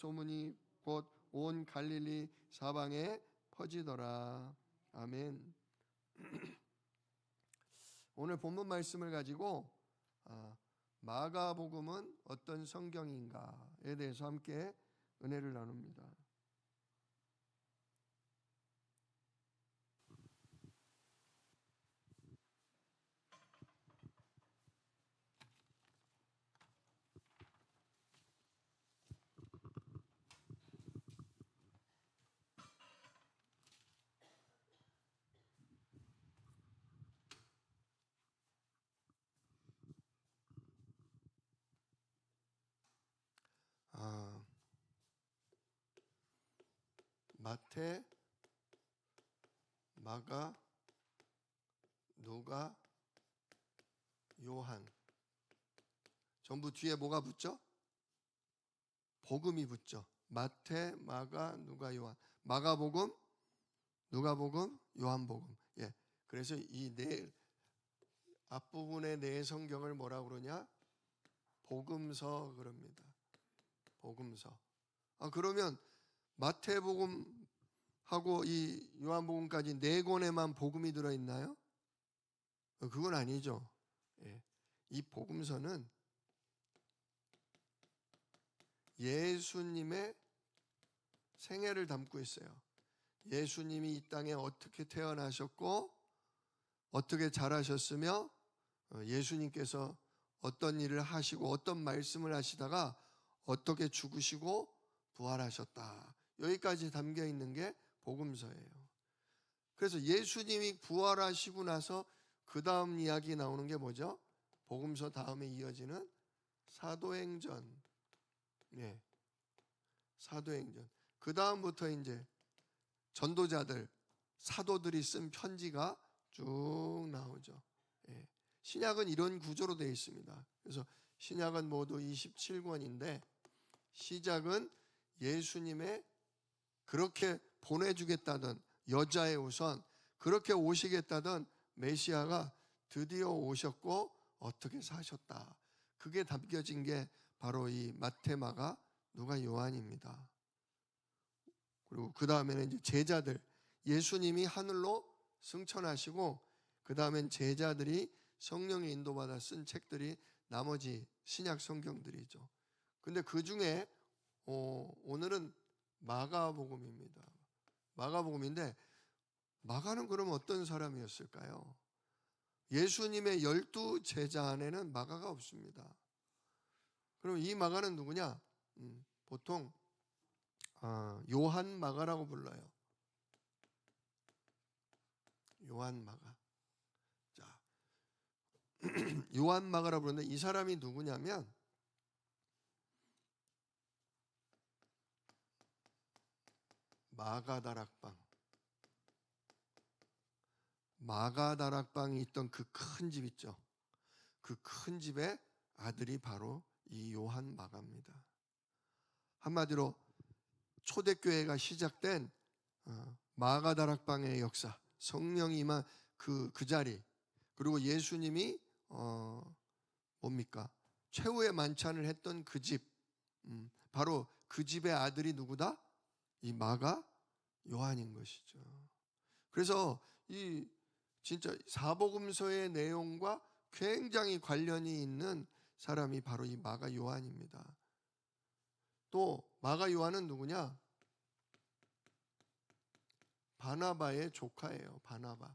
소문이 곧 온 갈릴리 사방에 퍼지더라. 아멘. 오늘 본문 말씀을 가지고 마가복음은 어떤 성경인가에 대해서 함께 은혜를 나눕니다. 마태, 마가, 누가, 요한. 전부 뒤에 뭐가 붙죠? 복음이 붙죠. 마태, 마가, 누가, 요한. 마가복음, 누가복음, 요한복음. 예. 그래서 이 네 앞부분의 네 성경을 뭐라고 그러냐? 복음서 그럽니다. 복음서. 그러면 마태복음하고 이 요한복음까지 네 권에만 복음이 들어있나요? 그건 아니죠. 예. 이 복음서는 예수님의 생애를 담고 있어요. 예수님이 이 땅에 어떻게 태어나셨고 어떻게 자라셨으며 예수님께서 어떤 일을 하시고 어떤 말씀을 하시다가 어떻게 죽으시고 부활하셨다. 여기까지 담겨 있는 게 복음서예요. 그래서 예수님이 부활하시고 나서 그 다음 이야기 나오는 게 뭐죠? 복음서 다음에 이어지는 사도행전. 네. 사도행전. 그 다음부터 이제 전도자들, 사도들이 쓴 편지가 쭉 나오죠. 예. 신약은 이런 구조로 되어 있습니다. 그래서 신약은 모두 27권인데 시작은 예수님의 그렇게 보내주겠다던 여자의 우선, 그렇게 오시겠다던 메시아가 드디어 오셨고 어떻게 사셨다. 그게 담겨진 게 바로 이 마태, 마가, 누가, 요한입니다. 그리고 그 다음에는 이제 제자들, 예수님이 하늘로 승천하시고 그 다음엔 제자들이 성령의 인도받아 쓴 책들이 나머지 신약 성경들이죠. 근데 그 중에 오늘은 마가복음입니다. 마가복음인데 마가는 그럼 어떤 사람이었을까요? 예수님의 12 제자 안에는 마가가 없습니다. 그럼 이 마가는 누구냐? 보통 요한 마가라고 불러요. 요한 마가. 자, 요한 마가라고 부르는데 이 사람이 누구냐면 마가다락방이 있던 그 큰 집 있죠. 그 큰 집의 아들이 바로 이 요한 마가입니다. 한마디로 초대교회가 시작된 마가다락방의 역사, 성령이 임한 그 자리, 그리고 예수님이 뭡니까? 최후의 만찬을 했던 그 집, 바로 그 집의 아들이 누구다? 이 마가 요한인 것이죠. 그래서 이 진짜 사복음서의 내용과 굉장히 관련이 있는 사람이 바로 이 마가 요한입니다. 또 마가 요한은 누구냐? 바나바의 조카예요. 바나바.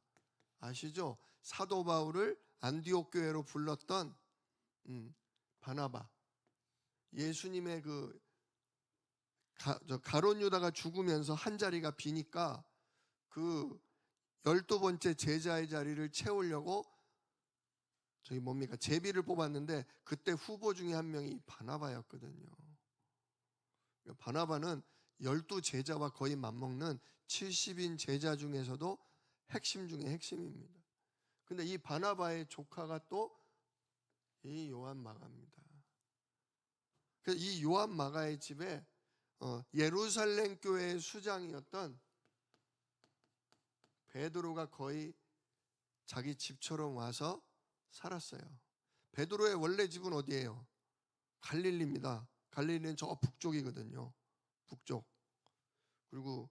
아시죠? 사도 바울을 안디옥 교회로 불렀던 바나바. 예수님의 그 가룟 유다가 죽으면서 한 자리가 비니까 그 12번째 제자의 자리를 채우려고 제비를 뽑았는데 그때 후보 중에 한 명이 바나바였거든요. 바나바는 12 제자와 거의 맞먹는 70인 제자 중에서도 핵심 중에 핵심입니다. 근데 이 바나바의 조카가 또 이 요한 마가입니다. 그래서 이 요한 마가의 집에 예루살렘 교회의 수장이었던 베드로가 거의 자기 집처럼 와서 살았어요. 베드로의 원래 집은 어디예요? 갈릴리입니다. 갈릴리는 저 북쪽이거든요. 북쪽. 그리고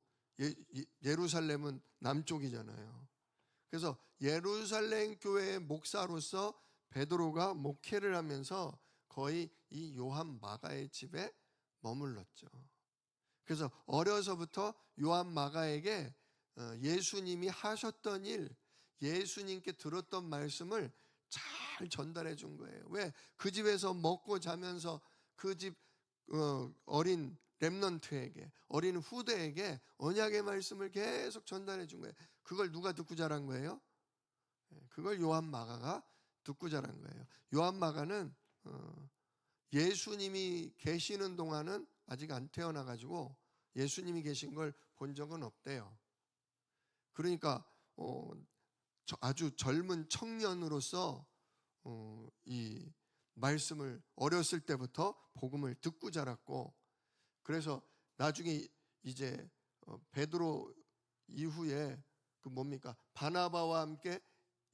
예루살렘은 남쪽이잖아요. 그래서 예루살렘 교회의 목사로서 베드로가 목회를 하면서 거의 이 요한 마가의 집에 머물렀죠. 그래서 어려서부터 요한 마가에게 예수님이 하셨던 일, 예수님께 들었던 말씀을 잘 전달해 준 거예요. 왜? 그 집에서 먹고 자면서 그 집 어린 렘넌트에게, 어린 후대에게 언약의 말씀을 계속 전달해 준 거예요. 그걸 누가 듣고 자란 거예요? 그걸 요한 마가가 듣고 자란 거예요. 요한 마가는 예수님이 계시는 동안은 아직 안 태어나가지고 예수님이 계신 걸 본 적은 없대요. 그러니까 아주 젊은 청년으로서 이 말씀을 어렸을 때부터 복음을 듣고 자랐고, 그래서 나중에 이제 베드로 이후에 그 뭡니까? 바나바와 함께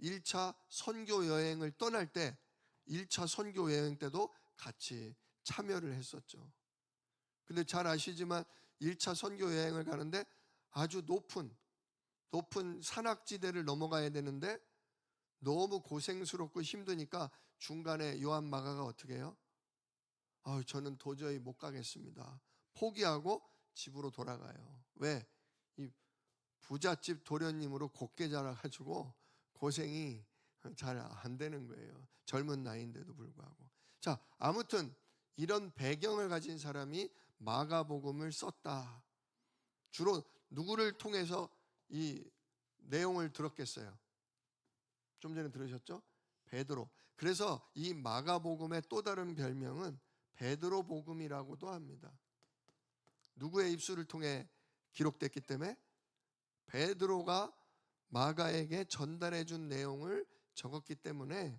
1차 선교 여행을 떠날 때 1차 선교 여행 때도 같이 참여를 했었죠. 근데 잘 아시지만 1차 선교 여행을 가는데 아주 높은 산악지대를 넘어가야 되는데 너무 고생스럽고 힘드니까 중간에 요한 마가가 어떻게 해요? 저는 도저히 못 가겠습니다. 포기하고 집으로 돌아가요. 왜? 이 부잣집 도련님으로 곱게 자라가지고 고생이 잘 안 되는 거예요. 젊은 나이인데도 불구하고. 자, 아무튼 이런 배경을 가진 사람이 마가복음을 썼다. 주로 누구를 통해서 이 내용을 들었겠어요? 좀 전에 들으셨죠? 베드로. 그래서 이 마가복음의 또 다른 별명은 베드로 복음이라고도 합니다. 누구의 입술을 통해 기록됐기 때문에? 베드로가 마가에게 전달해 준 내용을 적었기 때문에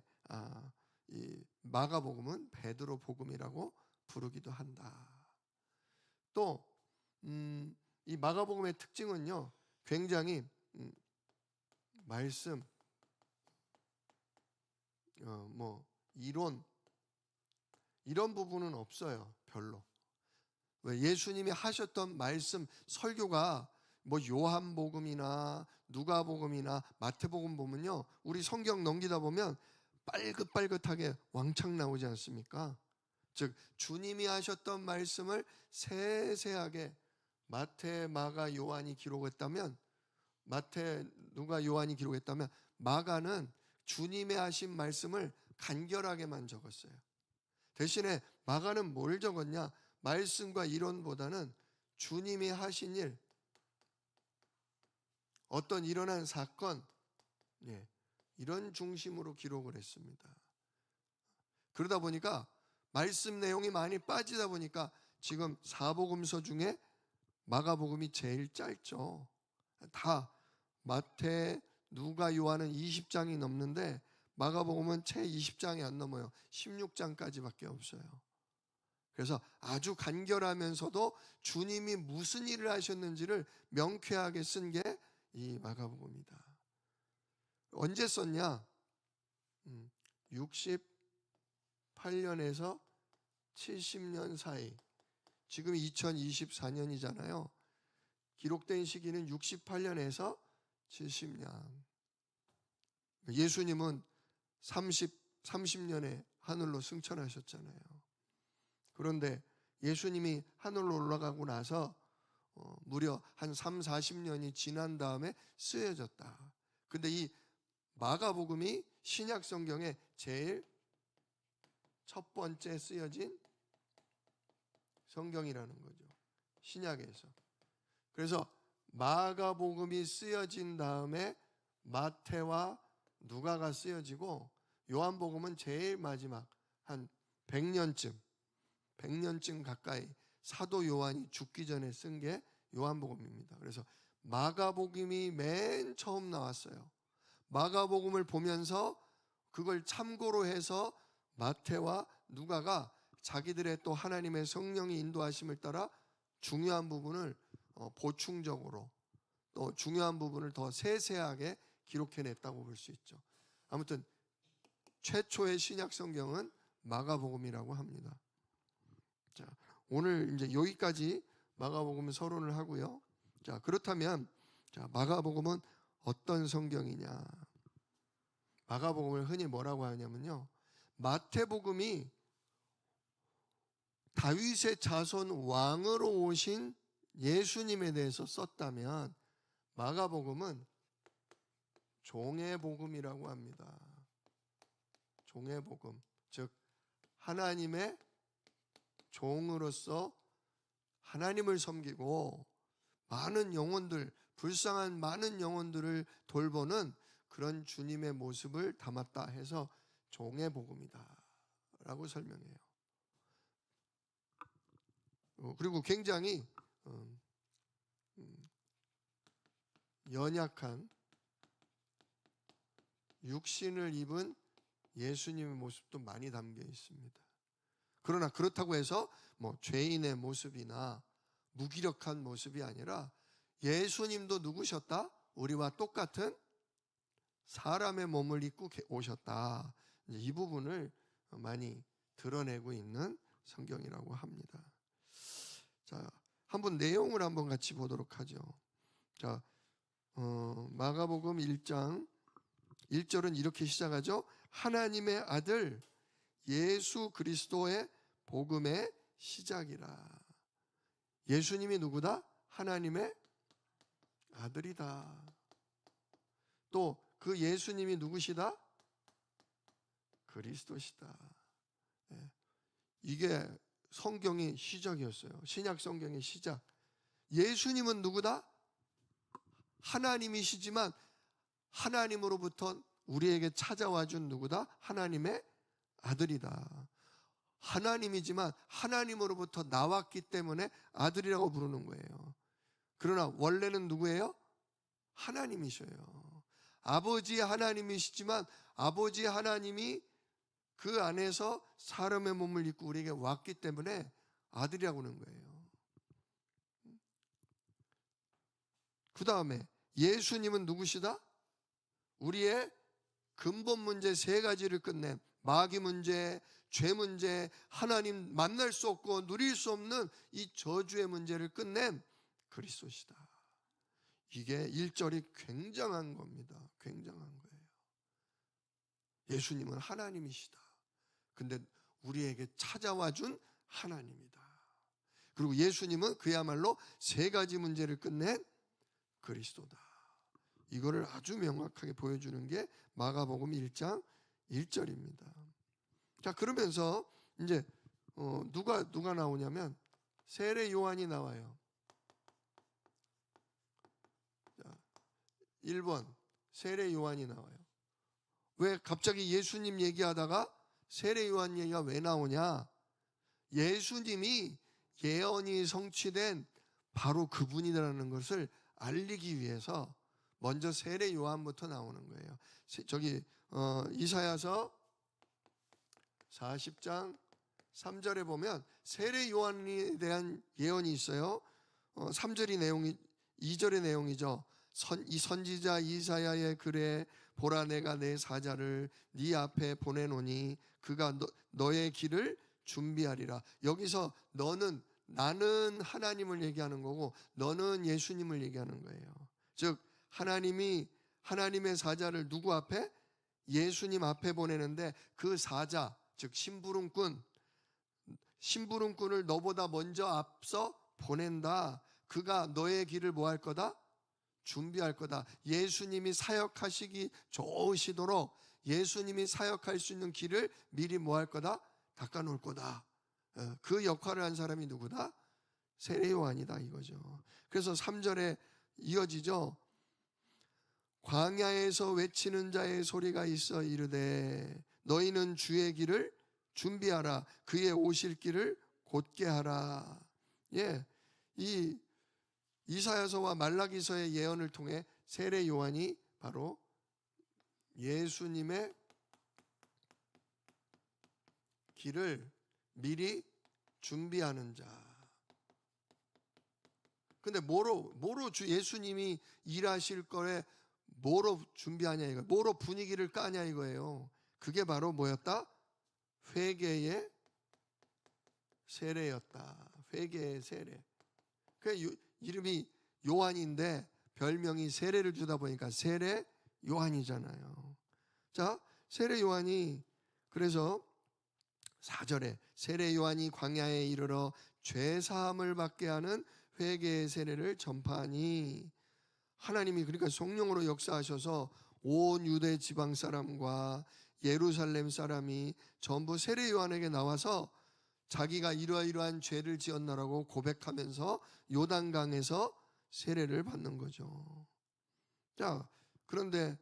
이 마가복음은 베드로 복음이라고 부르기도 한다. 또 이 마가복음의 특징은요, 굉장히 말씀, 이론 이런 부분은 없어요. 별로. 왜? 예수님이 하셨던 말씀 설교가 요한복음이나 누가복음이나 마태복음 보면요, 우리 성경 넘기다 보면 빨긋빨긋하게 왕창 나오지 않습니까? 즉 주님이 하셨던 말씀을 세세하게 마태, 마가, 요한이 기록했다면, 마태, 누가, 요한이 기록했다면 마가는 주님의 하신 말씀을 간결하게만 적었어요. 대신에 마가는 뭘 적었냐? 말씀과 이론보다는 주님이 하신 일, 어떤 일어난 사건, 이런 중심으로 기록을 했습니다. 그러다 보니까 말씀 내용이 많이 빠지다 보니까 지금 사복음서 중에 마가복음이 제일 짧죠. 다 마태, 누가, 요한은 20장이 넘는데 마가복음은 채 20장이 안 넘어요. 16장까지밖에 없어요. 그래서 아주 간결하면서도 주님이 무슨 일을 하셨는지를 명쾌하게 쓴 게 이 마가복음이다. 언제 썼냐? 68년에서 70년 사이. 지금 2024년이잖아요. 기록된 시기는 68년에서 70년. 예수님은 30년에 하늘로 승천하셨잖아요. 그런데 예수님이 하늘로 올라가고 나서 무려 한 40년이 지난 다음에 쓰여졌다. 근데 이 마가복음이 신약 성경에 제일 첫 번째 쓰여진 성경이라는 거죠. 신약에서. 그래서 마가복음이 쓰여진 다음에 마태와 누가가 쓰여지고, 요한복음은 제일 마지막 한 100년쯤 가까이 사도 요한이 죽기 전에 쓴 게 요한복음입니다. 그래서 마가복음이 맨 처음 나왔어요. 마가복음을 보면서 그걸 참고로 해서 마태와 누가가 자기들의 또 하나님의 성령의 인도하심을 따라 중요한 부분을 보충적으로, 또 중요한 부분을 더 세세하게 기록해냈다고 볼 수 있죠. 아무튼 최초의 신약 성경은 마가복음이라고 합니다. 자, 오늘 이제 여기까지 마가복음은 서론을 하고요. 자, 그렇다면 자, 마가복음은 어떤 성경이냐? 마가복음을 흔히 뭐라고 하냐면요, 마태복음이 다윗의 자손 왕으로 오신 예수님에 대해서 썼다면 마가복음은 종의 복음이라고 합니다. 종의 복음, 즉 하나님의 종으로서 하나님을 섬기고 많은 영혼들, 불쌍한 많은 영혼들을 돌보는 그런 주님의 모습을 담았다 해서 종의 복음이다 라고 설명해요. 그리고 굉장히 연약한 육신을 입은 예수님의 모습도 많이 담겨 있습니다. 그러나 그렇다고 해서 뭐 죄인의 모습이나 무기력한 모습이 아니라 예수님도 누구셨다? 우리와 똑같은 사람의 몸을 입고 오셨다. 이 부분을 많이 드러내고 있는 성경이라고 합니다. 자, 한번 내용을 한번 같이 보도록 하죠. 자, 마가복음 1장 1절은 이렇게 시작하죠. 하나님의 아들 예수 그리스도의 복음의 시작이라. 예수님이 누구다? 하나님의 아들이다. 또 그 예수님이 누구시다? 그리스도시다. 이게 성경의 시작이었어요. 신약 성경의 시작. 예수님은 누구다? 하나님이시지만 하나님으로부터 우리에게 찾아와 준 누구다? 하나님의 아들이다. 하나님이지만 하나님으로부터 나왔기 때문에 아들이라고 부르는 거예요. 그러나 원래는 누구예요? 하나님이셔요. 아버지 하나님이시지만 아버지 하나님이 그 안에서 사람의 몸을 입고 우리에게 왔기 때문에 아들이라고 하는 거예요. 그 다음에 예수님은 누구시다? 우리의 근본 문제 세 가지를 끝낸 마귀 문제, 죄 문제, 하나님 만날 수 없고 누릴 수 없는 이 저주의 문제를 끝낸 그리스도시다. 이게 1절이 굉장한 겁니다. 굉장한 거예요. 예수님은 하나님이시다. 근데 우리에게 찾아와 준 하나님이다. 그리고 예수님은 그야말로 세 가지 문제를 끝낸 그리스도다. 이거를 아주 명확하게 보여주는 게 마가복음 1장 1절입니다. 자, 그러면서 이제 누가 나오냐면 세례 요한이 나와요. 자, 1번 세례 요한이 나와요. 왜 갑자기 예수님 얘기하다가 세례 요한 얘기가 왜 나오냐? 예수님이 예언이 성취된 바로 그분이라는 것을 알리기 위해서 먼저 세례 요한부터 나오는 거예요. 저기 이사야서 40장 3절에 보면 세례 요한에 대한 예언이 있어요. 3절의 내용이 2절의 내용이죠. 이 선지자 이사야의 글에 보라 내가 내 사자를 네 앞에 보내노니 그가 너의 길을 준비하리라. 여기서 너는 나는 하나님을 얘기하는 거고 너는 예수님을 얘기하는 거예요. 즉 하나님의 사자를 누구 앞에? 예수님 앞에 보내는데 그 사자, 즉 심부름꾼을 너보다 먼저 앞서 보낸다. 그가 너의 길을 뭐 할 거다? 준비할 거다. 예수님이 사역하시기 좋으시도록 예수님이 사역할 수 있는 길을 미리 뭐 할 거다? 닦아놓을 거다. 그 역할을 한 사람이 누구다? 세례 요한이다 이거죠. 그래서 3절에 이어지죠. 광야에서 외치는 자의 소리가 있어 이르되 너희는 주의 길을 준비하라. 그의 오실 길을 곧게 하라. 예, 이 이사야서와 말라기서의 예언을 통해 세례 요한이 바로 예수님의 길을 미리 준비하는 자. 근데 뭐로 예수님이 일하실 거에 뭐로 준비하냐 이거. 뭐로 분위기를 까냐 이거예요. 그게 바로 뭐였다? 회개의 세례였다. 회개의 세례. 그 이름이 요한인데 별명이 세례를 주다 보니까 세례 요한이잖아요. 자, 세례 요한이 그래서 4절에 세례 요한이 광야에 이르러 죄 사함을 받게 하는 회개의 세례를 전파하니, 하나님이 그러니까 성령으로 역사하셔서 온 유대 지방 사람과 예루살렘 사람이 전부 세례 요한에게 나와서 자기가 이러이러한 죄를 지었나라고 고백하면서 요단강에서 세례를 받는 거죠. 자, 그런데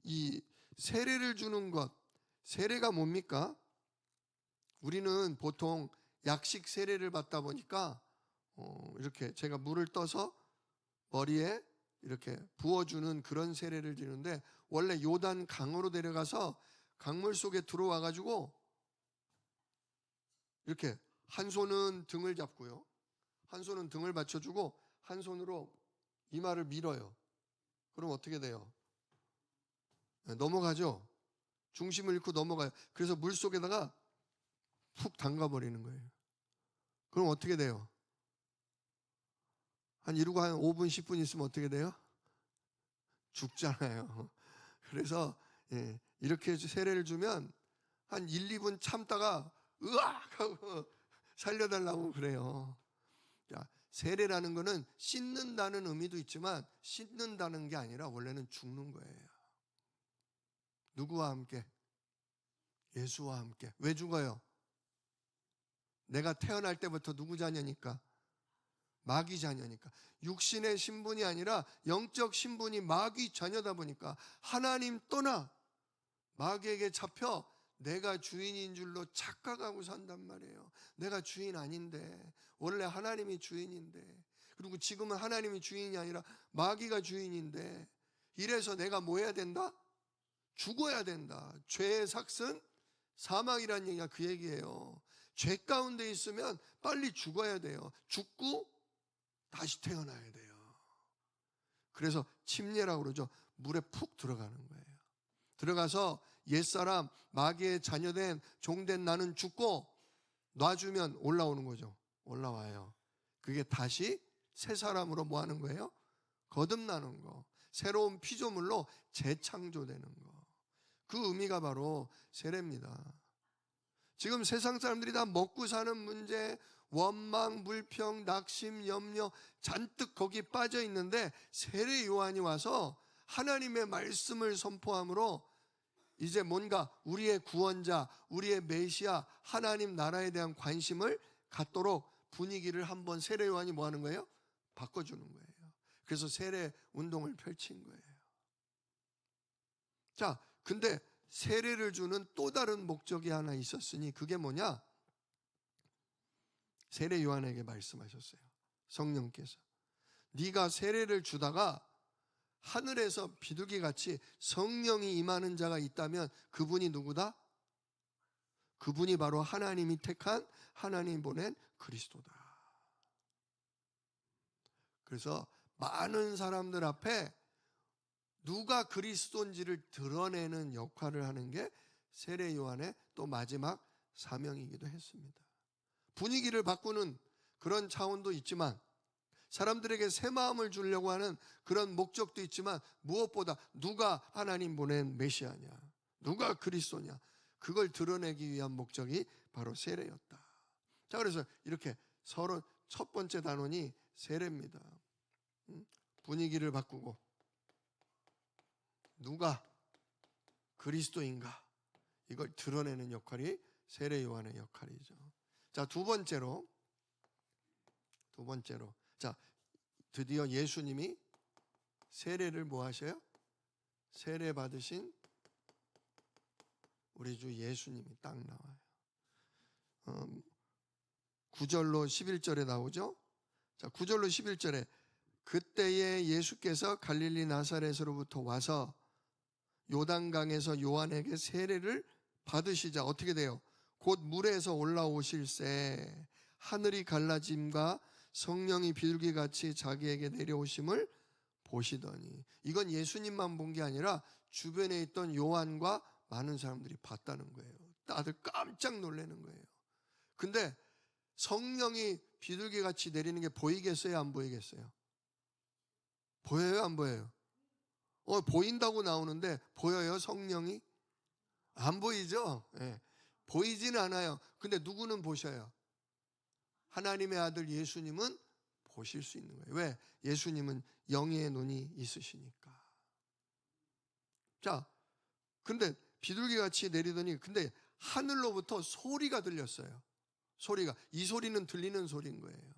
이 세례를 주는 것, 세례가 뭡니까? 우리는 보통 약식 세례를 받다 보니까 이렇게 제가 물을 떠서 머리에 이렇게 부어주는 그런 세례를 드리는데, 원래 요단 강으로 데려가서 강물 속에 들어와 가지고 이렇게 한 손은 등을 잡고요, 한 손은 등을 받쳐주고 한 손으로 이마를 밀어요. 그럼 어떻게 돼요? 넘어가죠. 중심을 잃고 넘어가요. 그래서 물 속에다가 푹 담가버리는 거예요. 그럼 어떻게 돼요? 이러고 한 5분 10분 있으면 어떻게 돼요? 죽잖아요. 그래서 이렇게 세례를 주면 한 1, 2분 참다가 으악 하고 살려달라고 그래요. 자, 세례라는 거는 씻는다는 의미도 있지만 씻는다는 게 아니라 원래는 죽는 거예요. 누구와 함께? 예수와 함께. 왜 죽어요? 내가 태어날 때부터 누구 자녀니까? 마귀 자녀니까. 육신의 신분이 아니라 영적 신분이 마귀 자녀다 보니까 하나님 떠나 마귀에게 잡혀 내가 주인인 줄로 착각하고 산단 말이에요. 내가 주인 아닌데, 원래 하나님이 주인인데, 그리고 지금은 하나님이 주인이 아니라 마귀가 주인인데, 이래서 내가 뭐 해야 된다? 죽어야 된다. 죄의 삭은 사망이라는 얘기가 그 얘기예요. 죄 가운데 있으면 빨리 죽어야 돼요. 죽고 다시 태어나야 돼요. 그래서 침례라고 그러죠. 물에 푹 들어가는 거예요. 들어가서 옛사람 마귀의 자녀된 종된 나는 죽고 놔주면 올라오는 거죠. 올라와요. 그게 다시 새 사람으로 뭐 하는 거예요? 거듭나는 거. 새로운 피조물로 재창조되는 거. 그 의미가 바로 세례입니다. 지금 세상 사람들이 다 먹고 사는 문제, 원망, 불평, 낙심, 염려 잔뜩 거기 빠져 있는데, 세례 요한이 와서 하나님의 말씀을 선포함으로 이제 뭔가 우리의 구원자, 우리의 메시아, 하나님 나라에 대한 관심을 갖도록 분위기를 한번 세례 요한이 뭐 하는 거예요? 바꿔주는 거예요. 그래서 세례 운동을 펼친 거예요. 자, 근데 세례를 주는 또 다른 목적이 하나 있었으니 그게 뭐냐? 세례 요한에게 말씀하셨어요. 성령께서 네가 세례를 주다가 하늘에서 비둘기같이 성령이 임하는 자가 있다면 그분이 누구다? 그분이 바로 하나님이 택한, 하나님 보낸 그리스도다. 그래서 많은 사람들 앞에 누가 그리스도인지를 드러내는 역할을 하는 게 세례 요한의 또 마지막 사명이기도 했습니다. 분위기를 바꾸는 그런 차원도 있지만, 사람들에게 새 마음을 주려고 하는 그런 목적도 있지만, 무엇보다 누가 하나님 보낸 메시아냐, 누가 그리스도냐, 그걸 드러내기 위한 목적이 바로 세례였다. 자, 그래서 이렇게 서로 첫 번째 단원이 세례입니다. 분위기를 바꾸고 누가 그리스도인가, 이걸 드러내는 역할이 세례 요한의 역할이죠. 자, 두 번째로 자, 드디어 예수님이 세례를 뭐 하셔요? 세례 받으신 우리 주 예수님이 딱 나와요. 9절로 11절에 나오죠. 자, 9절로 11절에 그때에 예수께서 갈릴리 나사렛으로부터 와서 요단강에서 요한에게 세례를 받으시자 어떻게 돼요? 곧 물에서 올라오실새 하늘이 갈라짐과 성령이 비둘기같이 자기에게 내려오심을 보시더니, 이건 예수님만 본 게 아니라 주변에 있던 요한과 많은 사람들이 봤다는 거예요. 다들 깜짝 놀라는 거예요. 근데 성령이 비둘기같이 내리는 게 보이겠어요? 안 보이겠어요? 보여요? 안 보여요? 보인다고 나오는데 보여요? 성령이? 안 보이죠? 예. 보이지는 않아요. 근데 누구는 보셔요? 하나님의 아들 예수님은 보실 수 있는 거예요. 왜? 예수님은 영의 눈이 있으시니까. 자, 근데 비둘기같이 내리더니 근데 하늘로부터 소리가 들렸어요. 소리가. 이 소리는 들리는 소리인 거예요.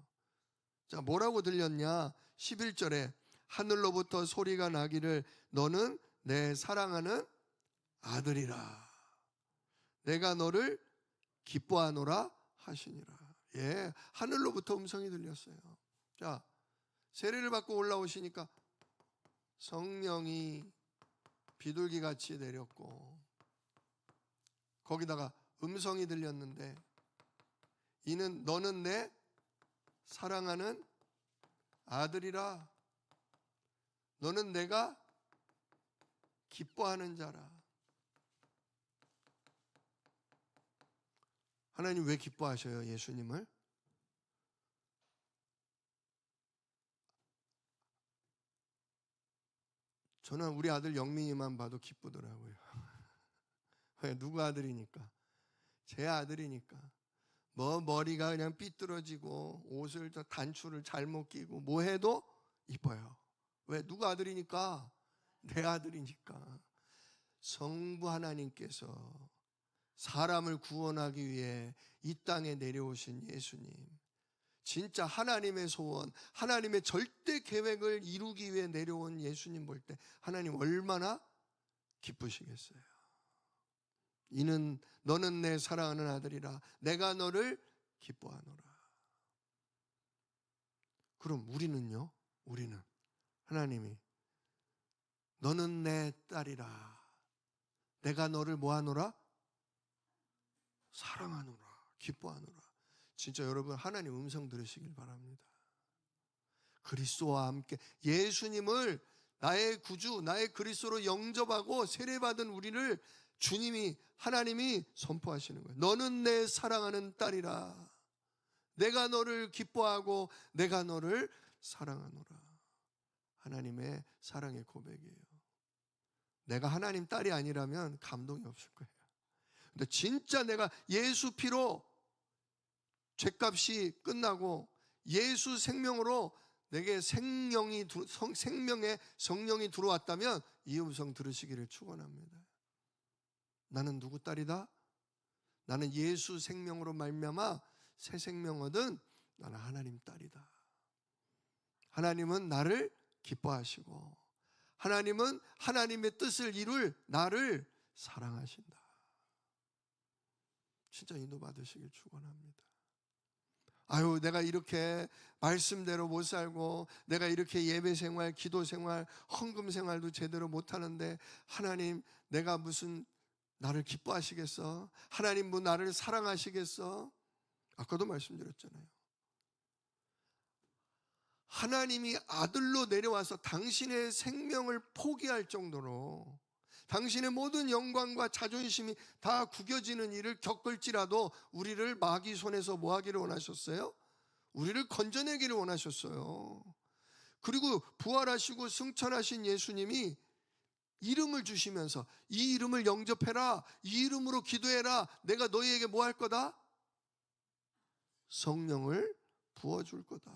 자, 뭐라고 들렸냐? 11절에 하늘로부터 소리가 나기를 너는 내 사랑하는 아들이라. 내가 너를 기뻐하노라 하시니라. 예, 하늘로부터 음성이 들렸어요. 자, 세례를 받고 올라오시니까 성령이 비둘기같이 내렸고 거기다가 음성이 들렸는데 너는 내 사랑하는 아들이라. 너는 내가 기뻐하는 자라. 하나님 왜 기뻐하셔요? 예수님을? 저는 우리 아들 영민이만 봐도 기쁘더라고요. 왜? 누구 아들이니까? 제 아들이니까. 머리가 그냥 삐뚤어지고 옷을 단추를 잘못 끼고 뭐 해도 이뻐요. 왜? 누구 아들이니까? 내 아들이니까. 성부 하나님께서 사람을 구원하기 위해 이 땅에 내려오신 예수님, 진짜 하나님의 소원, 하나님의 절대 계획을 이루기 위해 내려온 예수님 볼 때 하나님 얼마나 기쁘시겠어요. 너는 내 사랑하는 아들이라. 내가 너를 기뻐하노라. 그럼 우리는요? 우리는 하나님이 너는 내 딸이라. 내가 너를 뭐하노라? 사랑하노라. 기뻐하노라. 진짜 여러분 하나님 음성 들으시길 바랍니다. 그리스도와 함께 예수님을 나의 구주, 나의 그리스도로 영접하고 세례받은 우리를 주님이, 하나님이 선포하시는 거예요. 너는 내 사랑하는 딸이라. 내가 너를 기뻐하고 내가 너를 사랑하노라. 하나님의 사랑의 고백이에요. 내가 하나님 딸이 아니라면 감동이 없을 거예요. 근데 진짜 내가 예수 피로 죄값이 끝나고 예수 생명으로 내게 생명의 성령이 들어왔다면 이 음성 들으시기를 축원합니다. 나는 누구 딸이다? 나는 예수 생명으로 말미암아 새 생명 얻은 나는 하나님 딸이다. 하나님은 나를 기뻐하시고 하나님은 하나님의 뜻을 이룰 나를 사랑하신다. 진짜 인도받으시길 축원합니다. 아유, 내가 이렇게 말씀대로 못 살고 내가 이렇게 예배 생활, 기도 생활, 헌금 생활도 제대로 못 하는데 하나님 내가 무슨 나를 기뻐하시겠어? 하나님 뭐 나를 사랑하시겠어? 아까도 말씀드렸잖아요. 하나님이 아들로 내려와서 당신의 생명을 포기할 정도로 당신의 모든 영광과 자존심이 다 구겨지는 일을 겪을지라도 우리를 마귀 손에서 뭐 하기를 원하셨어요? 우리를 건져내기를 원하셨어요. 그리고 부활하시고 승천하신 예수님이 이름을 주시면서 이 이름을 영접해라, 이 이름으로 기도해라, 내가 너희에게 뭐 할 거다? 성령을 부어줄 거다.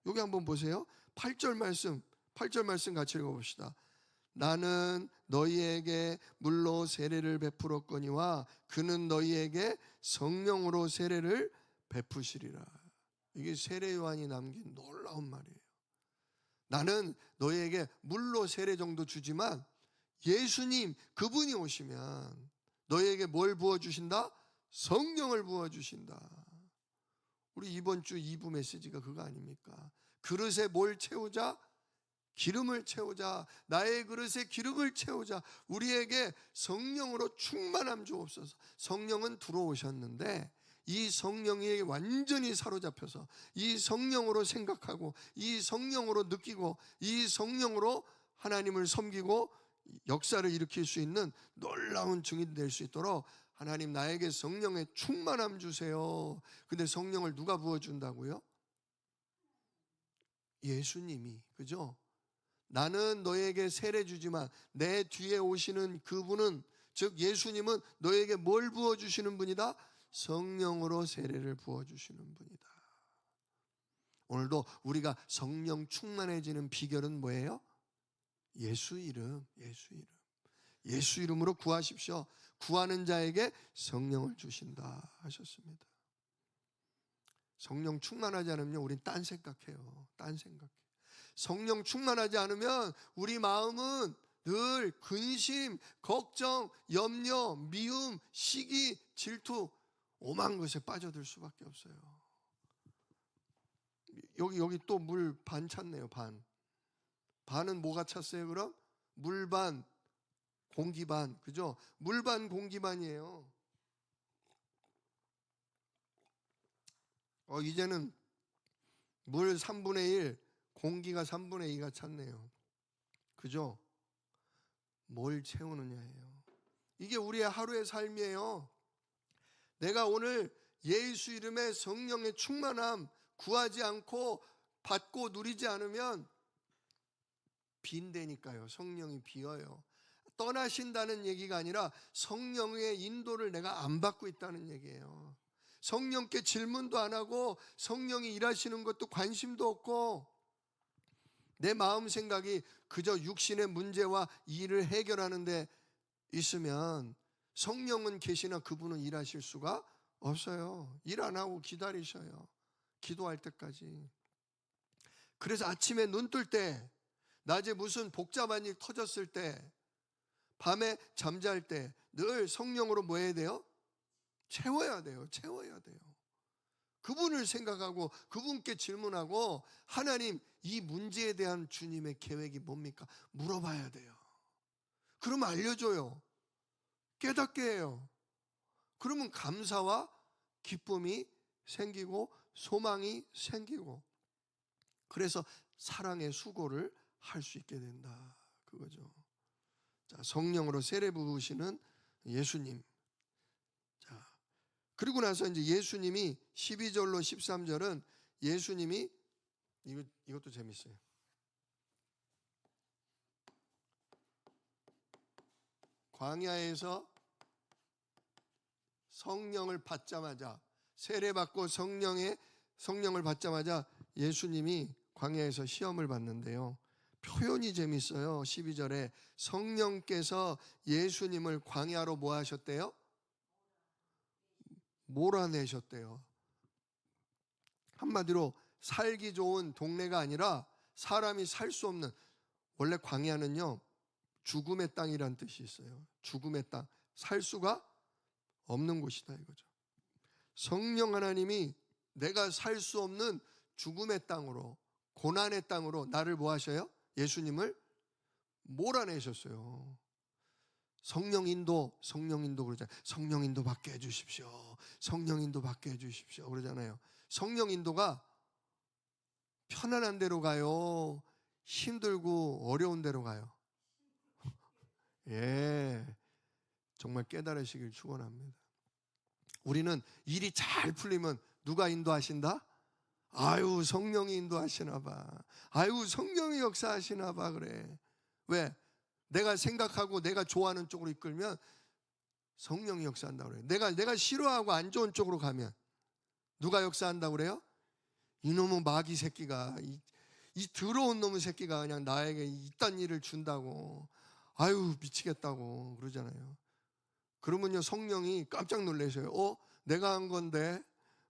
여기 한번 보세요. 8절 말씀 같이 읽어봅시다. 나는 너희에게 물로 세례를 베풀었거니와 그는 너희에게 성령으로 세례를 베푸시리라. 이게 세례 요한이 남긴 놀라운 말이에요. 나는 너희에게 물로 세례 정도 주지만 예수님 그분이 오시면 너희에게 뭘 부어주신다? 성령을 부어주신다. 우리 이번 주 2부 메시지가 그거 아닙니까? 그릇에 뭘 채우자? 기름을 채우자. 나의 그릇에 기름을 채우자. 우리에게 성령으로 충만함 주옵소서. 성령은 들어오셨는데 이 성령이 완전히 사로잡혀서 이 성령으로 생각하고 이 성령으로 느끼고 이 성령으로 하나님을 섬기고 역사를 일으킬 수 있는 놀라운 증인 될 수 있도록 하나님 나에게 성령의 충만함 주세요. 근데 성령을 누가 부어준다고요? 예수님이. 그죠? 나는 너에게 세례 주지만 내 뒤에 오시는 그분은, 즉 예수님은 너에게 뭘 부어주시는 분이다? 성령으로 세례를 부어주시는 분이다. 오늘도 우리가 성령 충만해지는 비결은 뭐예요? 예수 이름, 예수 이름. 예수 이름으로 구하십시오. 구하는 자에게 성령을 주신다 하셨습니다. 성령 충만하지 않으면 우린 딴 생각해요. 딴 생각해. 성령 충만하지 않으면 우리 마음은 늘 근심, 걱정, 염려, 미움, 시기, 질투, 오만 것에 빠져들 수밖에 없어요. 여기 또 물 반 찼네요. 반은 뭐가 찼어요 그럼? 물 반, 공기 반. 그죠? 물 반, 공기 반이에요. 이제는 물 3분의 1, 공기가 3분의 2가 찼네요. 그죠? 뭘 채우느냐예요. 이게 우리의 하루의 삶이에요. 내가 오늘 예수 이름의 성령의 충만함 구하지 않고 받고 누리지 않으면 빈대니까요. 성령이 비어요. 떠나신다는 얘기가 아니라 성령의 인도를 내가 안 받고 있다는 얘기예요. 성령께 질문도 안 하고 성령이 일하시는 것도 관심도 없고 내 마음 생각이 그저 육신의 문제와 일을 해결하는 데 있으면 성령은 계시나 그분은 일하실 수가 없어요. 일 안 하고 기다리셔요. 기도할 때까지. 그래서 아침에 눈 뜰 때, 낮에 무슨 복잡한 일 터졌을 때, 밤에 잠잘 때 늘 성령으로 뭐 해야 돼요? 채워야 돼요. 채워야 돼요. 그분을 생각하고 그분께 질문하고 하나님 이 문제에 대한 주님의 계획이 뭡니까? 물어봐야 돼요. 그러면 알려줘요. 깨닫게 해요. 그러면 감사와 기쁨이 생기고 소망이 생기고 그래서 사랑의 수고를 할 수 있게 된다. 그거죠. 자, 성령으로 세례 부으시는 예수님. 자, 그리고 나서 이제 예수님이 12절로 13절은 예수님이 이것도 재밌어요. 광야에서 성령을 받자마자 세례받고 성령을 받자마자 예수님이 광야에서 시험을 받는데요. 표현이 재밌어요. 12절에 성령께서 예수님을 광야로 뭐 하셨대요? 몰아내셨대요. 한마디로 살기 좋은 동네가 아니라 사람이 살 수 없는, 원래 광야는요 죽음의 땅이란 뜻이 있어요. 죽음의 땅, 살 수가 없는 곳이다 이거죠. 성령 하나님이 내가 살 수 없는 죽음의 땅으로, 고난의 땅으로 나를 뭐 하셔요? 예수님을 몰아내셨어요. 성령 인도 그러잖아요. 성령 인도 받게 해주십시오. 성령 인도 받게 해주십시오. 그러잖아요. 성령 인도가 편안한 데로 가요? 힘들고 어려운 데로 가요? 예, 정말 깨달으시길 축원합니다. 우리는 일이 잘 풀리면 누가 인도하신다? 아유, 성령이 인도하시나 봐. 아유, 성령이 역사하시나 봐. 그래. 왜? 내가 생각하고 내가 좋아하는 쪽으로 이끌면 성령이 역사한다고 그래요. 내가 싫어하고 안 좋은 쪽으로 가면 누가 역사한다고 그래요? 이놈의 마귀 새끼가, 이 더러운 놈의 새끼가 그냥 나에게 이딴 일을 준다고, 아유 미치겠다고 그러잖아요. 그러면요 성령이 깜짝 놀라셔요. 내가 한 건데.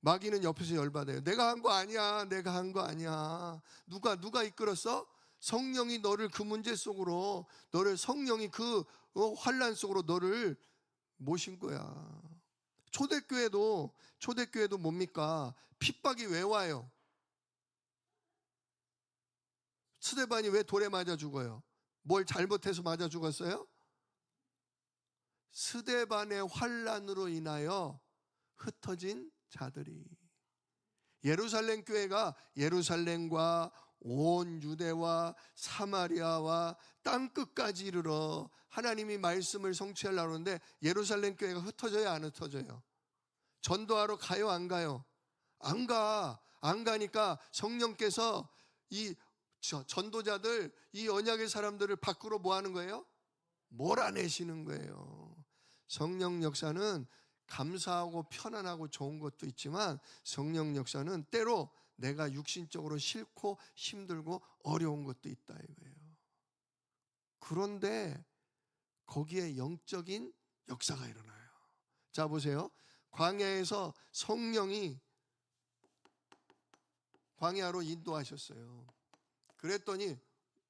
마귀는 옆에서 열받아요. 내가 한 거 아니야. 내가 한 거 아니야. 누가 이끌었어? 성령이 너를 그 문제 속으로, 너를 성령이 그 환난 속으로 너를 모신 거야. 초대교회도 뭡니까? 핍박이 왜 와요? 스데반이 왜 돌에 맞아 죽어요? 뭘 잘못해서 맞아 죽었어요? 스데반의 환난으로 인하여 흩어진 자들이. 예루살렘 교회가 예루살렘과 온 유대와 사마리아와 땅끝까지 이르러 하나님이 말씀을 성취하려고 하는데 예루살렘 교회가 흩어져요, 안 흩어져요? 전도하러 가요, 안 가요? 안 가. 안 가니까 성령께서 이 전도자들, 이 언약의 사람들을 밖으로 뭐 하는 거예요? 몰아내시는 거예요. 성령 역사는 감사하고 편안하고 좋은 것도 있지만 성령 역사는 때로 내가 육신적으로 싫고 힘들고 어려운 것도 있다 이거예요. 그런데 거기에 영적인 역사가 일어나요. 자 보세요. 광야에서 성령이 광야로 인도하셨어요. 그랬더니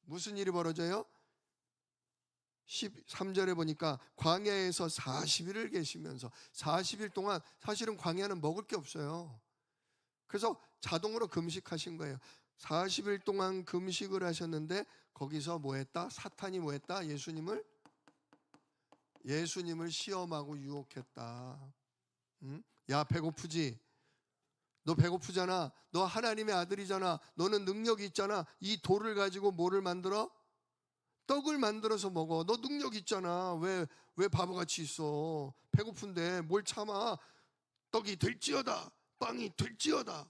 무슨 일이 벌어져요? 13절에 보니까 광야에서 40일을 계시면서 40일 동안 사실은 광야는 먹을 게 없어요. 그래서 자동으로 금식하신 거예요. 40일 동안 금식을 하셨는데 거기서 뭐 했다? 사탄이 뭐 했다? 예수님을 시험하고 유혹했다. 응? 야 배고프지? 너 배고프잖아. 너 하나님의 아들이잖아. 너는 능력이 있잖아. 이 돌을 가지고 뭐를 만들어? 떡을 만들어서 먹어. 너 능력 있잖아. 왜 바보같이 있어? 배고픈데 뭘 참아? 떡이 될지어다. 빵이 될지어다.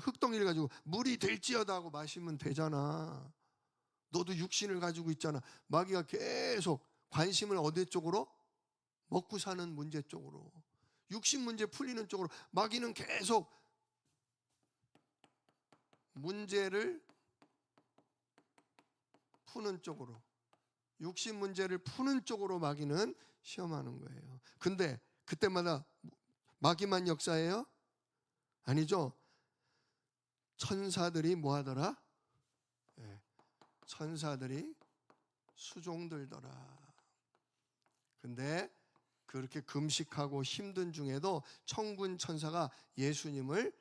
흙덩이를 가지고 물이 될지어다 하고 마시면 되잖아. 너도 육신을 가지고 있잖아. 마귀가 계속 관심을 어디 쪽으로? 먹고 사는 문제 쪽으로. 육신 문제 풀리는 쪽으로. 마귀는 계속 문제를 푸는 쪽으로, 육신 문제를 푸는 쪽으로 마귀는 시험하는 거예요. 근데 그때마다 마귀만 역사예요? 아니죠. 천사들이 뭐 하더라? 네. 천사들이 수종들더라. 근데 그렇게 금식하고 힘든 중에도 천군 천사가 예수님을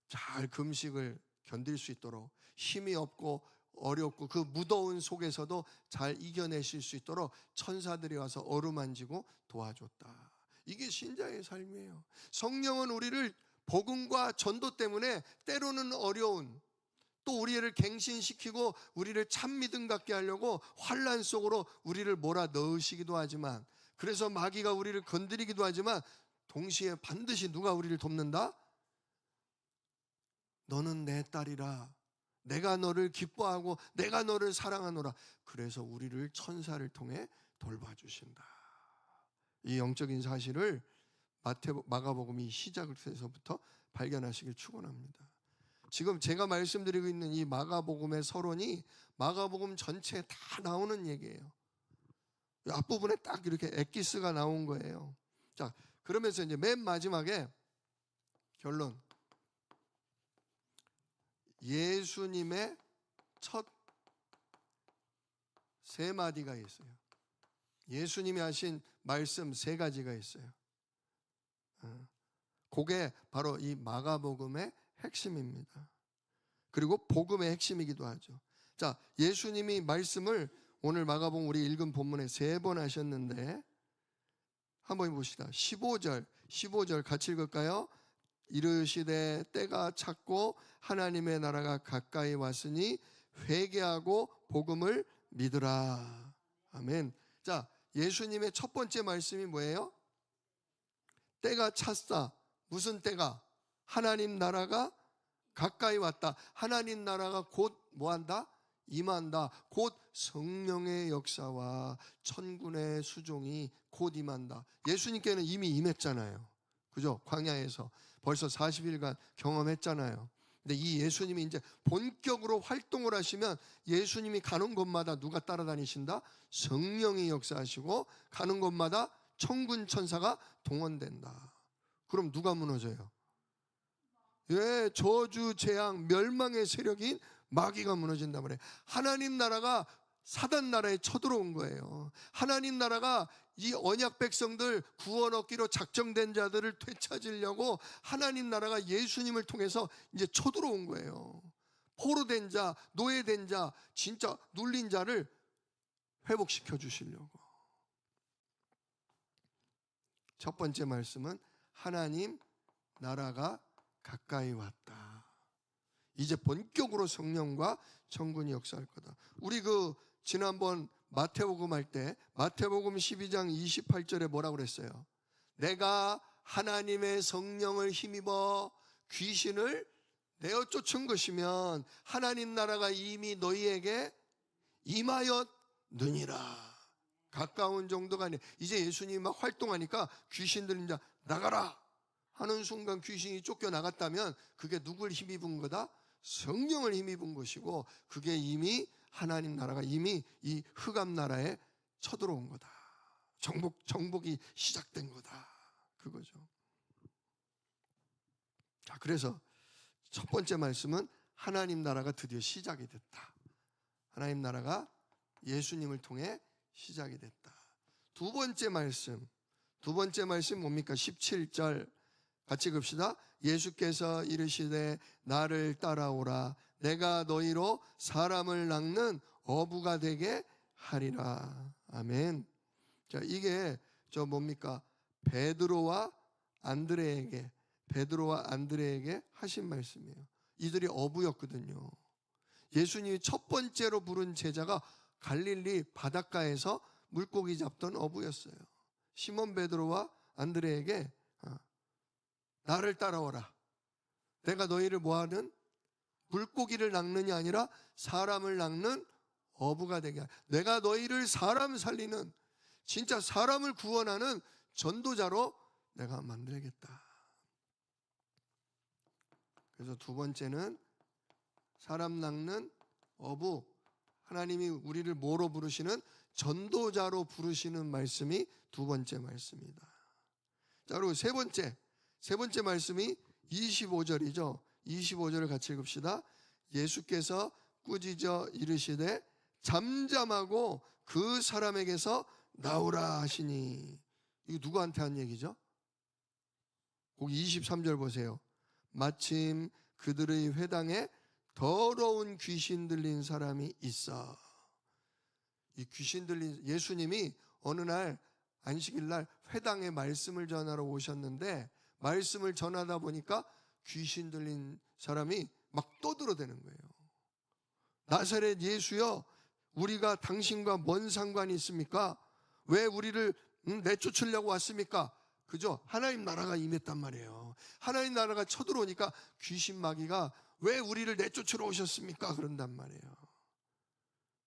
잘 금식을 견딜 수 있도록, 힘이 없고 어렵고 그 무더운 속에서도 잘 이겨내실 수 있도록 천사들이 와서 어루만지고 도와줬다. 이게 신자의 삶이에요. 성령은 우리를 복음과 전도 때문에 때로는 어려운, 또 우리를 갱신시키고 우리를 참 믿음 갖게 하려고 환난 속으로 우리를 몰아 넣으시기도 하지만, 그래서 마귀가 우리를 건드리기도 하지만 동시에 반드시 누가 우리를 돕는다? 너는 내 딸이라, 내가 너를 기뻐하고 내가 너를 사랑하노라. 그래서 우리를 천사를 통해 돌봐주신다. 이 영적인 사실을 마가복음이 시작에서부터 발견하시길 축원합니다. 지금 제가 말씀드리고 있는 이 마가복음의 서론이 마가복음 전체에 다 나오는 얘기예요. 앞부분에 딱 이렇게 엑기스가 나온 거예요. 자, 그러면서 이제 맨 마지막에 결론. 예수님의 첫 세 마디가 있어요. 예수님이 하신 말씀 세 가지가 있어요. 그게 바로 이 마가복음의 핵심입니다. 그리고 복음의 핵심이기도 하죠. 자, 예수님이 말씀을 오늘 마가복음 우리 읽은 본문에 3번 하셨는데 한번 봅시다. 15절 같이 읽을까요? 이르시되 때가 찼고 하나님의 나라가 가까이 왔으니 회개하고 복음을 믿으라. 아멘. 자, 예수님의 첫 번째 말씀이 뭐예요? 때가 찼다. 무슨 때가? 하나님 나라가 가까이 왔다. 하나님 나라가 곧 뭐한다? 임한다. 곧 성령의 역사와 천군의 수종이 곧 임한다. 예수님께는 이미 임했잖아요. 그죠? 광야에서 벌써 40일간 경험했잖아요. 근데 이 예수님이 이제 본격으로 활동을 하시면 예수님이 가는 곳마다 누가 따라다니신다? 성령이 역사하시고 가는 곳마다 천군 천사가 동원된다. 그럼 누가 무너져요? 예, 저주, 재앙, 멸망의 세력인 마귀가 무너진단 말이에요. 하나님 나라가 사단 나라에 쳐들어온 거예요. 하나님 나라가 이 언약 백성들 구원 얻기로 작정된 자들을 되찾으려고 하나님 나라가 예수님을 통해서 이제 쳐들어온 거예요. 포로된 자, 노예된 자, 진짜 눌린 자를 회복시켜 주시려고. 첫 번째 말씀은 하나님 나라가 가까이 왔다. 이제 본격으로 성령과 천군이 역사할 거다. 우리 지난번 마태복음 할 때 마태복음 12장 28절에 뭐라고 그랬어요? 내가 하나님의 성령을 힘입어 귀신을 내어 쫓은 것이면 하나님 나라가 이미 너희에게 임하였느니라. 가까운 정도가 아니라 이제 예수님이 막 활동하니까 귀신들 이제 나가라 하는 순간 귀신이 쫓겨나갔다면 그게 누굴 힘입은 거다? 성령을 힘입은 것이고, 그게 이미 하나님 나라가 이미 이 흑암 나라에 쳐들어온 거다. 정복이 시작된 거다. 그거죠. 자, 그래서 첫 번째 말씀은 하나님 나라가 드디어 시작이 됐다. 하나님 나라가 예수님을 통해 시작이 됐다. 두 번째 말씀 뭡니까? 17절 같이 봅시다. 예수께서 이르시되 나를 따라오라. 내가 너희로 사람을 낚는 어부가 되게 하리라. 아멘. 자, 이게 뭡니까? 베드로와 안드레에게 하신 말씀이에요. 이들이 어부였거든요. 예수님이 첫 번째로 부른 제자가 갈릴리 바닷가에서 물고기 잡던 어부였어요. 시몬 베드로와 안드레에게 나를 따라오라. 내가 너희를 뭐하는? 물고기를 낚는이 아니라 사람을 낚는 어부가 되게 하라. 내가 너희를 사람 살리는, 진짜 사람을 구원하는 전도자로 내가 만들겠다. 그래서 두 번째는 사람 낚는 어부, 하나님이 우리를 뭐로 부르시는? 전도자로 부르시는 말씀이 두 번째 말씀이다. 자, 그리고 세 번째 말씀이 25절이죠. 25절을 같이 읽읍시다. 예수께서 꾸짖어 이르시되 잠잠하고 그 사람에게서 나오라 하시니. 이거 누구한테 한 얘기죠? 거기 23절 보세요. 마침 그들의 회당에 더러운 귀신 들린 사람이 있어. 이 귀신 들린, 예수님이 어느 날 안식일 날 회당에 말씀을 전하러 오셨는데, 말씀을 전하다 보니까 귀신 들린 사람이 막 떠들어대는 거예요. 나사렛 예수여, 우리가 당신과 뭔 상관이 있습니까? 왜 우리를 내쫓으려고 왔습니까? 그죠? 하나님 나라가 임했단 말이에요. 하나님 나라가 쳐들어오니까 귀신 마귀가 왜 우리를 내쫓으러 오셨습니까? 그런단 말이에요.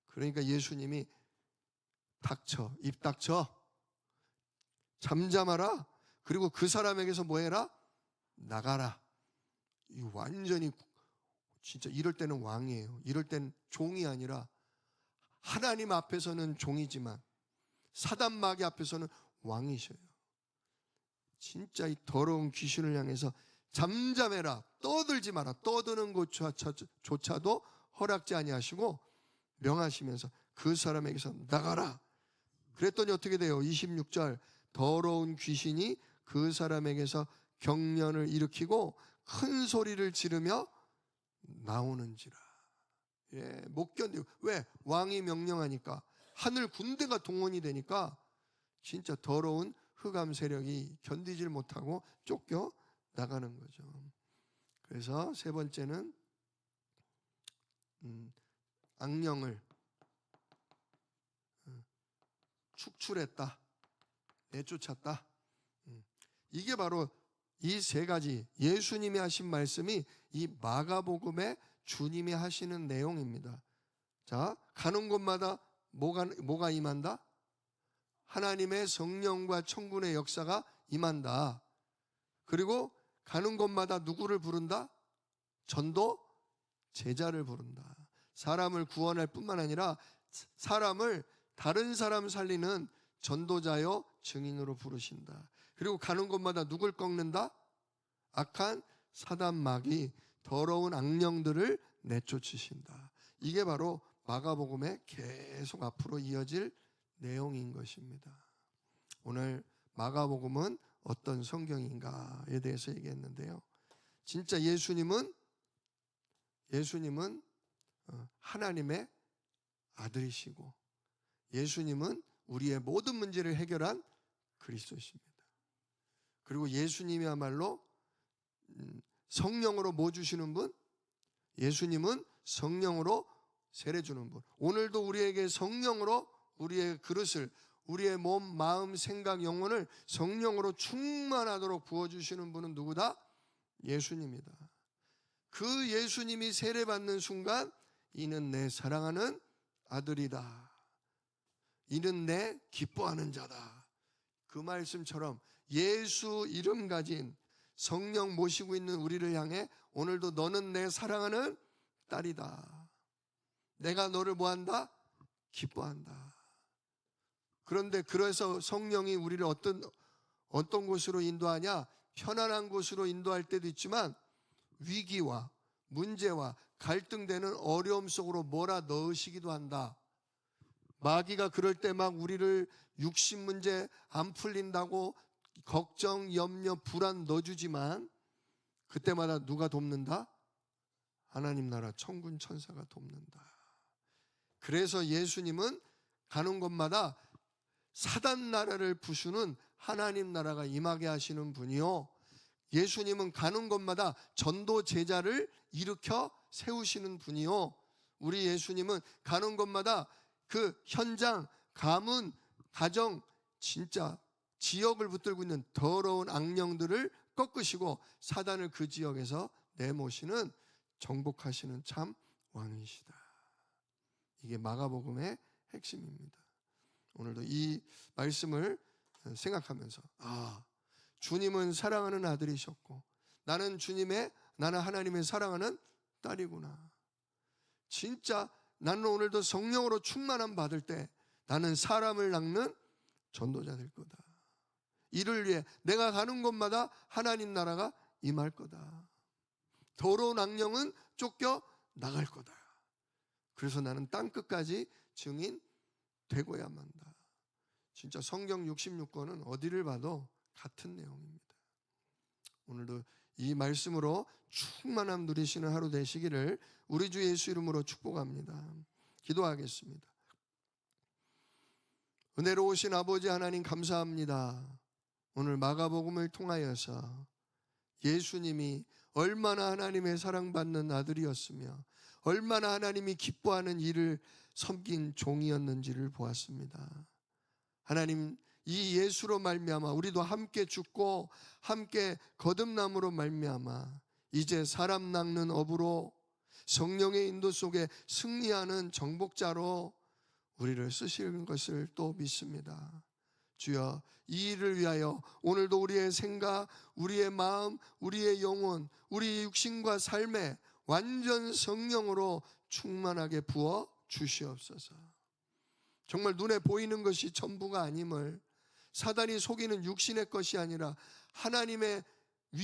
그러니까 예수님이 입 닥쳐, 잠잠하라. 그리고 그 사람에게서 뭐 해라? 나가라. 이 완전히 진짜 이럴 때는 왕이에요. 이럴 땐 종이 아니라, 하나님 앞에서는 종이지만 사단 마귀 앞에서는 왕이셔요. 진짜 이 더러운 귀신을 향해서 잠잠해라, 떠들지 마라. 떠드는 것조차도 허락지 아니하시고 명하시면서 그 사람에게서 나가라. 그랬더니 어떻게 돼요? 26절, 더러운 귀신이 그 사람에게서 경련을 일으키고 큰 소리를 지르며 나오는지라. 못 견디고. 왜? 왕이 명령하니까, 하늘 군대가 동원이 되니까 진짜 더러운 흑암 세력이 견디질 못하고 쫓겨 나가는 거죠. 그래서 세 번째는 악령을 축출했다, 내쫓았다. 이게 바로 이 세 가지 예수님이 하신 말씀이 이 마가복음에 주님이 하시는 내용입니다. 자, 가는 곳마다 뭐가 임한다? 하나님의 성령과 천군의 역사가 임한다. 그리고 가는 곳마다 누구를 부른다? 전도 제자를 부른다. 사람을 구원할 뿐만 아니라 사람을, 다른 사람 살리는 전도자요 증인으로 부르신다. 그리고 가는 곳마다 누굴 꺾는다? 악한 사단 마귀, 더러운 악령들을 내쫓으신다. 이게 바로 마가복음에 계속 앞으로 이어질 내용인 것입니다. 오늘 마가복음은 어떤 성경인가에 대해서 얘기했는데요. 진짜 예수님은 하나님의 아들이시고, 예수님은 우리의 모든 문제를 해결한 그리스도십니다. 그리고 예수님이야말로 성령으로 뭐 주시는 분? 예수님은 성령으로 세례 주는 분. 오늘도 우리에게 성령으로 우리의 그릇을, 우리의 몸, 마음, 생각, 영혼을 성령으로 충만하도록 부어주시는 분은 누구다? 예수님이다. 그 예수님이 세례받는 순간 이는 내 사랑하는 아들이다. 이는 내 기뻐하는 자다. 그 말씀처럼 예수 이름 가진 성령 모시고 있는 우리를 향해 오늘도 너는 내 사랑하는 딸이다. 내가 너를 뭐한다? 기뻐한다. 그런데 그래서 성령이 우리를 어떤 곳으로 인도하냐? 편안한 곳으로 인도할 때도 있지만 위기와 문제와 갈등되는 어려움 속으로 몰아넣으시기도 한다. 마귀가 그럴 때 막 우리를 육신 문제 안 풀린다고 걱정, 염려, 불안 넣어주지만 그때마다 누가 돕는다? 하나님 나라 천군 천사가 돕는다. 그래서 예수님은 가는 곳마다 사단 나라를 부수는 하나님 나라가 임하게 하시는 분이요, 예수님은 가는 곳마다 전도 제자를 일으켜 세우시는 분이요, 우리 예수님은 가는 곳마다 그 현장, 가문, 가정, 진짜 지역을 붙들고 있는 더러운 악령들을 꺾으시고 사단을 그 지역에서 내모시는 정복하시는 참 왕이시다. 이게 마가복음의 핵심입니다. 오늘도 이 말씀을 생각하면서 주님은 사랑하는 아들이셨고 나는 하나님의 사랑하는 딸이구나. 진짜 나는 오늘도 성령으로 충만함 받을 때 나는 사람을 낚는 전도자 될 거다. 이를 위해 내가 가는 곳마다 하나님 나라가 임할 거다. 더러운 악령은 쫓겨 나갈 거다. 그래서 나는 땅끝까지 증인 되고야만 한다. 진짜 성경 66권은 어디를 봐도 같은 내용입니다. 오늘도 이 말씀으로 충만함 누리시는 하루 되시기를 우리 주 예수 이름으로 축복합니다. 기도하겠습니다. 은혜로우신 아버지 하나님 감사합니다. 오늘 마가복음을 통하여서 예수님이 얼마나 하나님의 사랑받는 아들이었으며 얼마나 하나님이 기뻐하는 일을 섬긴 종이었는지를 보았습니다. 하나님, 이 예수로 말미암아 우리도 함께 죽고 함께 거듭남으로 말미암아 이제 사람 낚는 업으로 성령의 인도 속에 승리하는 정복자로 우리를 쓰시는 것을 또 믿습니다. 주여, 이 일을 위하여 오늘도 우리의 생각, 우리의 마음, 우리의 영혼, 우리 육신과 삶에 완전 성령으로 충만하게 부어 주시옵소서. 정말 눈에 보이는 것이 전부가 아님을, 사단이 속이는 육신의 것이 아니라 하나님의